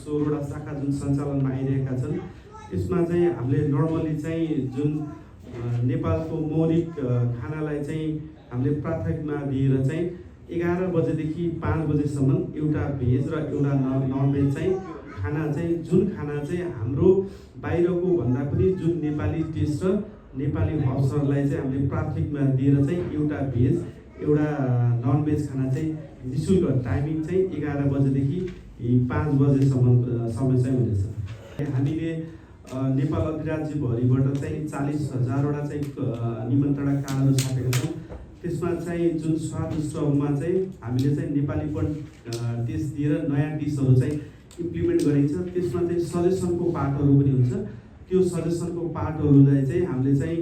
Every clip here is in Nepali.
16वटा शाखा जुन सञ्चालनमा आइरहेका छन् त्यसमा चाहिँ हामीले नर्मली चाहिँ जुन नेपालको मौलिक खानालाई चाहिँ हामीले प्राथमिकता दिएर चाहिँ 11 बजेदेखि 5 बजेसम्म एउटा भेज र एउटा नन भेज चाहिँ खाना चाहिँ जुन खाना चाहिँ हाम्रो बाहिरको भन्दा पनि जुन नेपाली टेस्ट र नेपाली हब्सहरूलाई चाहिँ हामीले प्राथमिकता दिएर चाहिँ एउटा भेज एउटा नन भेज खाना चाहिँ निःशुल्क टाइमिङ चाहिँ 11 बजेदेखि 5 बजेसम्म समय चाहिँ हुनेछ। हामीले नेपाल अधिराज्यभरिबाट चाहिँ 40,000वटा चाहिँ निमन्त्रणा कार्डहरू छापेका छौँ। त्यसमा चाहिँ जुन स्वाद उत्सवमा चाहिँ हामीले चाहिँ नेपालीपन टेस्ट दिएर नयाँ डिसहरू चाहिँ इम्प्लिमेन्ट गरिन्छ। त्यसमा चाहिँ सजेसनको पार्टहरू पनि हुन्छ। त्यो सजेसनको पार्टहरूलाई चाहिँ हामीले चाहिँ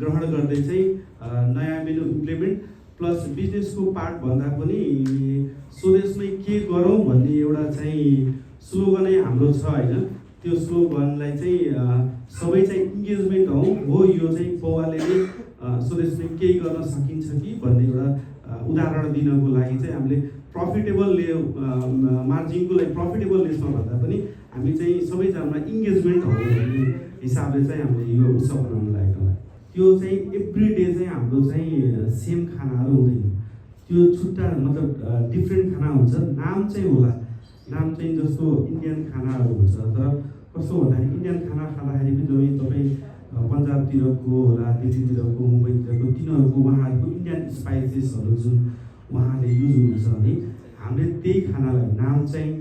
ग्रहण गर्दै चाहिँ नयाँ मेनु इम्प्लिमेन्ट प्लस बिजनेसको पार्ट भन्दा पनि स्वदेशमै के गरौँ भन्ने एउटा चाहिँ स्लोगनै हाम्रो छ होइन। त्यो स्लोगनलाई चाहिँ सबै चाहिँ इन्गेजमेन्ट हो यो चाहिँ पौवाले नै स्वदेशमै केही गर्न सकिन्छ कि भन्ने एउटा उदाहरण दिनको लागि चाहिँ हामीले प्रफिटेबल मार्जिनको लागि प्रफिटेबल लेसमा भन्दा पनि हामी चाहिँ सबैजनामा इन्गेजमेन्ट हो भन्ने हिसाबले चाहिँ हामीले यो उत्सव बनाउन लागेको होला। त्यो चाहिँ एभ्री डे चाहिँ हाम्रो चाहिँ सेम खानाहरू हुँदैन। त्यो छुट्टा मतलब डिफ्रेन्ट खाना हुन्छ। नाम चाहिँ होला, नाम चाहिँ जस्तो इन्डियन खानाहरू हुन्छ। तर कस्तो भन्दाखेरि इन्डियन खाना खाँदाखेरि पनि तपाईँ पन्जाबतिरको होला, दिल्लीतिरको, मुम्बईतिरको तिनीहरूको उहाँहरूको इन्डियन स्पाइसेसहरू जुन उहाँले युज हुनुहुन्छ भने हामीले त्यही खानालाई नाम चाहिँ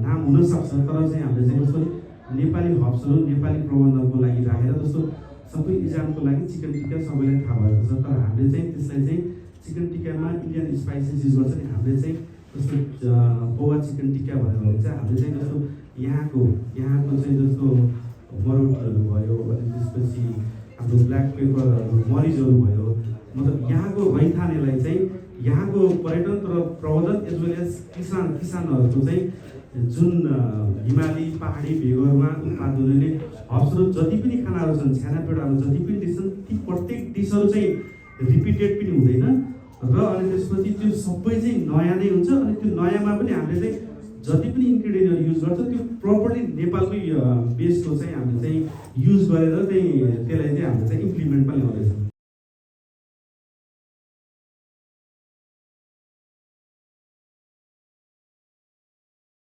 नाम हुनसक्छ तर चाहिँ हामीले चाहिँ कस्तो नेपाली हब्सहरू नेपाली प्रबन्धनको लागि राखेर जस्तो सबै इक्जामको लागि चिकन टिक्का सबैलाई थाहा भएको छ। तर हामीले चाहिँ त्यसलाई चाहिँ चिकन टिक्कामा इन्डियन स्पाइसेस युज गर्छ नि। हामीले चाहिँ जस्तो पौवा चिकन टिक्का भयो भने चाहिँ हामीले चाहिँ जस्तो यहाँको चाहिँ जस्तो मरुटहरू भयो अनि त्यसपछि हाम्रो ब्ल्याक पेपरहरू मरिचहरू भयो मतलब यहाँको रैथानेलाई चाहिँ यहाँको पर्यटन तर प्रबन्धन एज वेल एज किसानहरूको चाहिँ जुन हिमाली पहाडी भेगहरूमा उत्पादन हुने हब्सहरू जति पनि खानाहरू छन् छ्यानापेडाहरू जति पनि डिस छन् ती प्रत्येक डिसहरू चाहिँ रिपिटेड पनि हुँदैन र अनि त्यसपछि त्यो सबै चाहिँ नयाँ नै हुन्छ। अनि त्यो नयाँमा पनि हामीले चाहिँ जति पनि इन्ग्रिडियन्टहरू युज गर्छ त्यो प्रपरली नेपालकै बेसको चाहिँ हामीले चाहिँ युज गरेर चाहिँ त्यसलाई चाहिँ हामीले चाहिँ इम्प्लिमेन्टमा ल्याउँदैछौँ।